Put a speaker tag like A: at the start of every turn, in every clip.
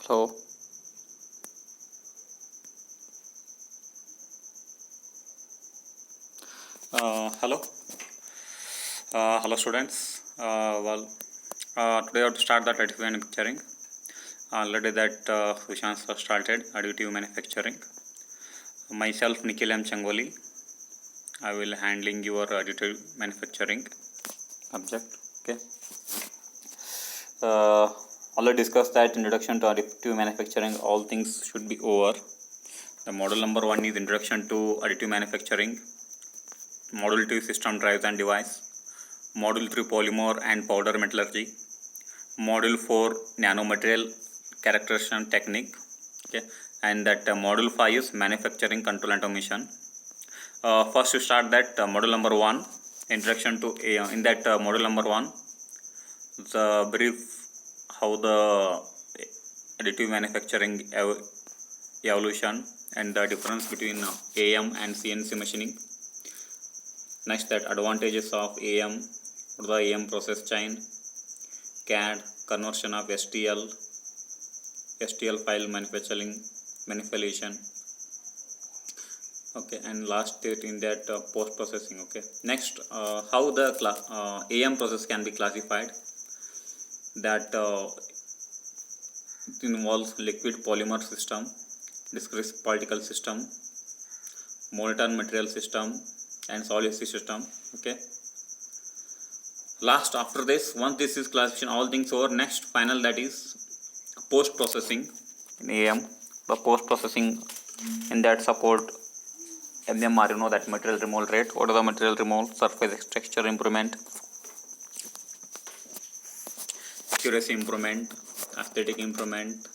A: So, hello, hello students. Today I have to start the additive manufacturing. Already that Sushant sir started additive manufacturing. Myself, Nikhil M. Changoli. I will handling your additive manufacturing subject. Okay. Already discussed that introduction to additive manufacturing. All things should be over. The model number 1 is introduction to additive manufacturing. Module 2 system drives and device. Module 3 polymer and powder metallurgy. Module 4 nanomaterial characterization technique. Okay, and that module 5 is manufacturing control and automation. First you start that module number 1, introduction to in that module number 1, the brief how the additive manufacturing evolution and the difference between AM and CNC machining. Next, that advantages of AM, the AM process chain, CAD, conversion of STL file manipulation. Okay, and last it in that post processing. Okay, next how the AM process can be classified. That it involves liquid polymer system, discrete particle system, molten material system, and solid system. Okay, last after this, once this is classification, all things over, next final, that is post processing in AM. The post processing in that support MMR, you know, that material removal rate. What is the material removal? Surface texture improvement, accuracy improvement, aesthetic improvement,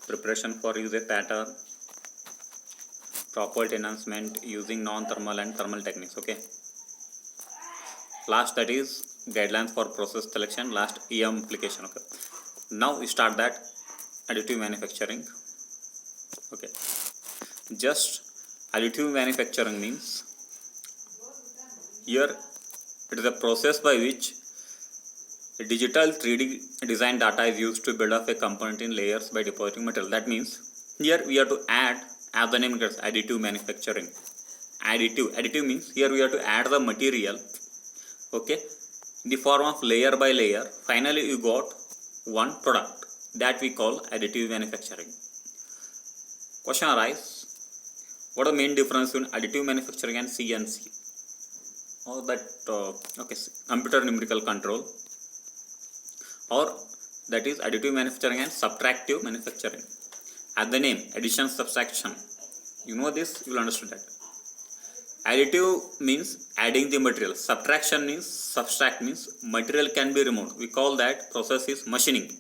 A: preparation for user pattern, property enhancement using non-thermal and thermal techniques. Okay, last that is guidelines for process selection, last EM application. Okay, now we start that additive manufacturing. Okay, just additive manufacturing means here it is a process by which digital 3D design data is used to build up a component in layers by depositing material. That means here we have to add, as the name gets, additive manufacturing. Additive means here we have to add the material, okay, in the form of layer by layer. Finally you got one product, that we call additive manufacturing. Question arises, what are the main difference between additive manufacturing and CNC? Or that okay, computer numerical control, or that is additive manufacturing and subtractive manufacturing. As the name, addition, subtraction, you know this, you will understand that. Additive means adding the material, subtraction means, subtract means material can be removed. We call that process is machining.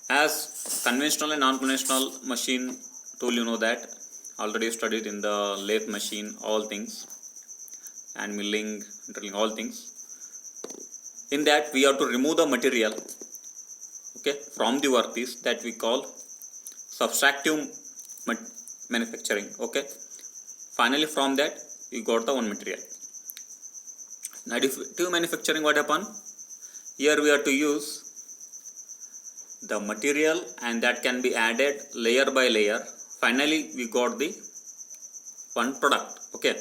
A: As conventional and non-conventional machine tool, you know that already studied in the lathe machine, all things, and milling, drilling, all things. In that we have to remove the material, okay, from the workpiece, that we call subtractive manufacturing. Okay, finally from that we got the one material. Additive manufacturing, what happen? Here we have to use the material and that can be added layer by layer. Finally we got the one product. Okay,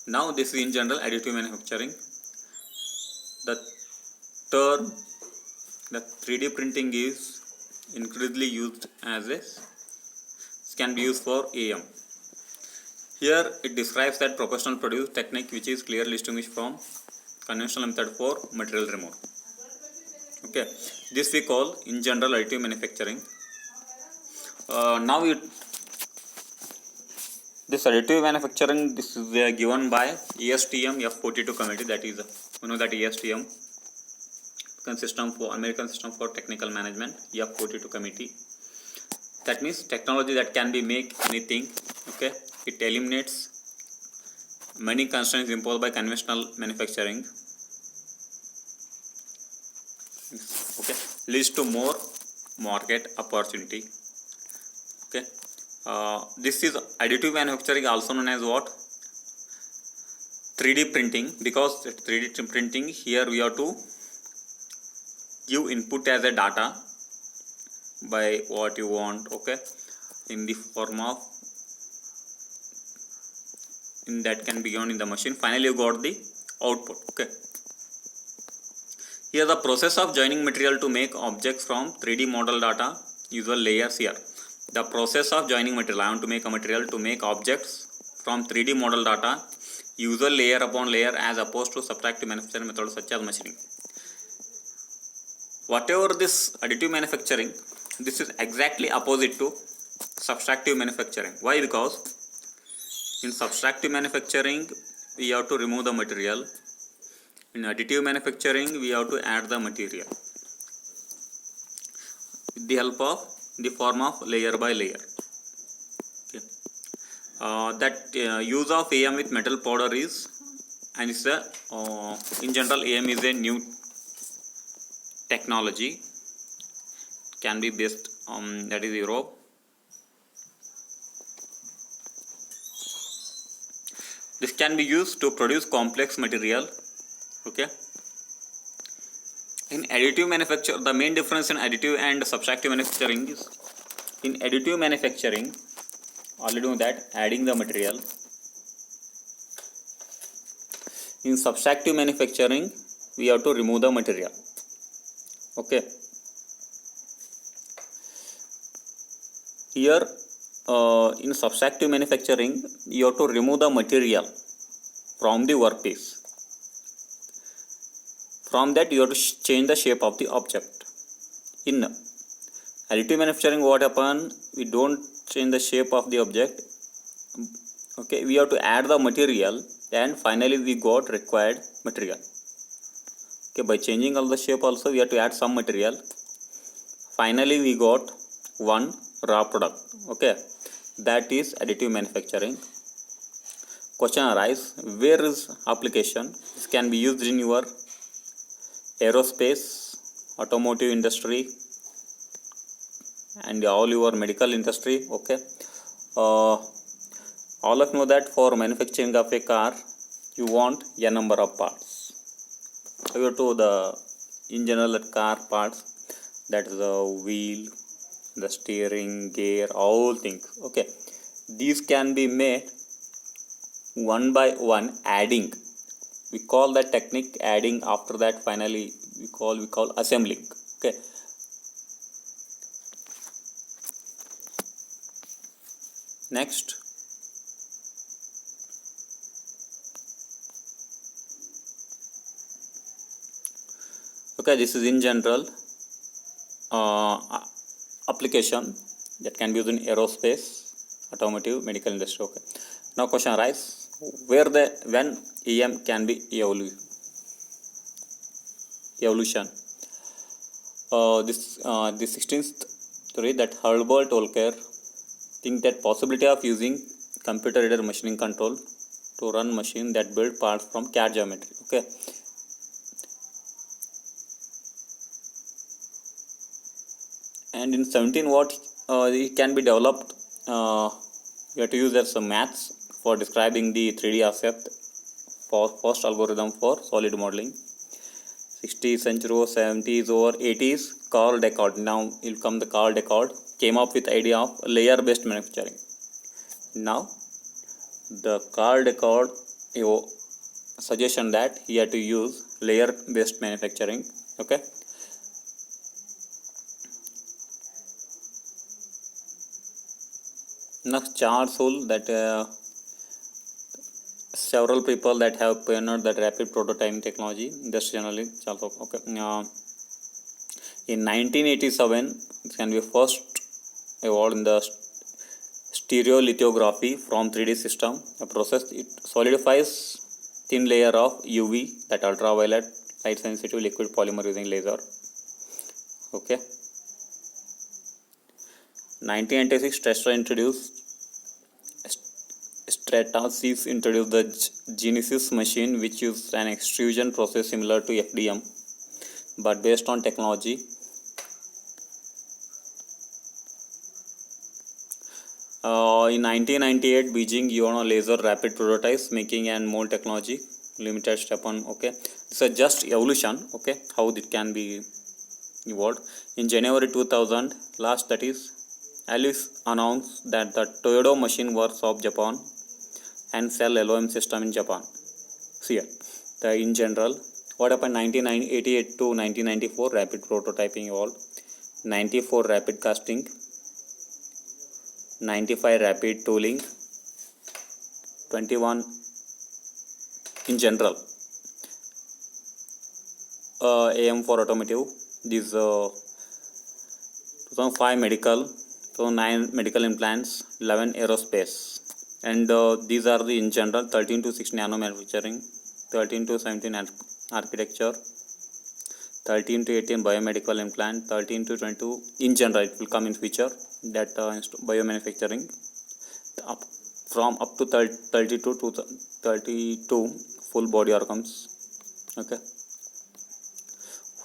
A: now this is in general additive manufacturing. The term, the 3D printing is increasingly used as it can be used for AM. Here it describes that professional produce technique which is clearly distinguished from conventional method for material removal. Okay, this we call in general additive manufacturing. Now this additive manufacturing, this is given by ASTM F42 committee, that is, you know, that ASTM American System for Technical Management, F42 committee. That means technology that can be make anything. Okay, it eliminates many constraints imposed by conventional manufacturing. Okay, leads to more market opportunity. Okay, this is additive manufacturing, also known as what? 3D printing, because 3D printing, here we have to give input as a data by what you want, okay, in the form of that can be given in the machine. Finally you got the output, okay. Here the process of joining material to make objects from 3D model data, usual layers here. The process of joining material, I want to make a material to make objects from 3D model data, usual layer upon layer as opposed to subtractive manufacturing methods such as machining. Whatever this additive manufacturing, this is exactly opposite to subtractive manufacturing. Why? Because in subtractive manufacturing we have to remove the material. In additive manufacturing we have to add the material with the help of the form of layer by layer. Okay. Use of AM with metal powder is, and it's a in general AM is a new technology, can be based on that is Europe. This can be used to produce complex material. Okay. In additive manufacture, the main difference in additive and subtractive manufacturing is, in additive manufacturing, already know that adding the material. In subtractive manufacturing, we have to remove the material. Okay. Here, in subtractive manufacturing, you have to remove the material from the workpiece. From that, you have to change the shape of the object. In additive manufacturing, what happen? We don't change the shape of the object. Okay, we have to add the material, and finally we got required material. Okay, by changing all the shape also, we have to add some material. Finally, we got one raw product. Okay, that is additive manufacturing. Question arises: where is application? This can be used in your aerospace, automotive industry, and all your medical industry. Okay, all of you know that for manufacturing of a car, you want a number of parts. Over to the in general car parts, that is the wheel, the steering, gear, all things. Okay, these can be made one by one, adding. We call that technique adding. After that, finally we call assembling. Okay. Next, okay, this is in general application that can be used in aerospace, automotive, medical industry. Okay. Now question arises: when EM can be evolution? This 16th theory that Herbert Volcker think that possibility of using computer aided machining control to run machine that build parts from CAD geometry. Okay. And in 17 what it can be developed, you have to use some maths for describing the 3D aspect for first algorithm for solid modeling. 60s century or 70s or 80s, Carl Descartes, now will come the Carl Descartes, came up with the idea of layer based manufacturing. Now the Carl Descartes suggestion that he had to use layer based manufacturing. Okay. Next, Charles Hull, that several people that have pioneered that rapid prototyping technology, industrially also. Okay. In 1987, it can be first award in the stereolithography from 3D system. A process it solidifies thin layer of UV, that ultraviolet light sensitive liquid polymer using laser. Okay. 1996, Stratasys introduced the Genesis machine, which used an extrusion process similar to FDM, but based on technology. In 1998, Beijing used laser rapid prototypes, making and mold technology, limited step on. Okay, it's a just evolution. Okay, how it can be evolved. In January 2000, last that is, Alice announced that the Toyota machine works of Japan and sell LOM system in Japan. See here, in general, what happened 1988 to 1994, rapid prototyping evolved. 94 rapid casting, 95 rapid tooling, 21 in general. AM for automotive, this 2005 medical, 2009 medical implants, 11 aerospace, and these are the in general 13 to 16 nano manufacturing, 13 to 17 architecture, 13 to 18 biomedical implant, 13 to 22 in general. It will come in future that biomanufacturing from up to 32 to 32 full body organs. Okay,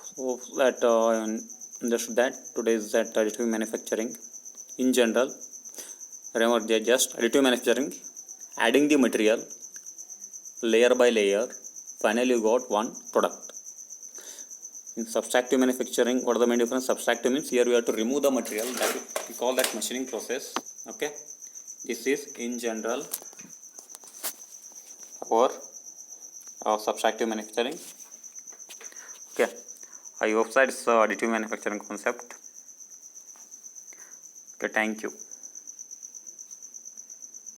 A: so that understood that today is that additive manufacturing in general. Remember, they are just additive manufacturing, adding the material layer by layer, finally you got one product. In subtractive manufacturing, what are the main difference? Subtractive means here we have to remove the material, that is, we call that machining process. Okay, this is in general or subtractive manufacturing. Okay, I hope that is additive manufacturing concept. Okay, thank you.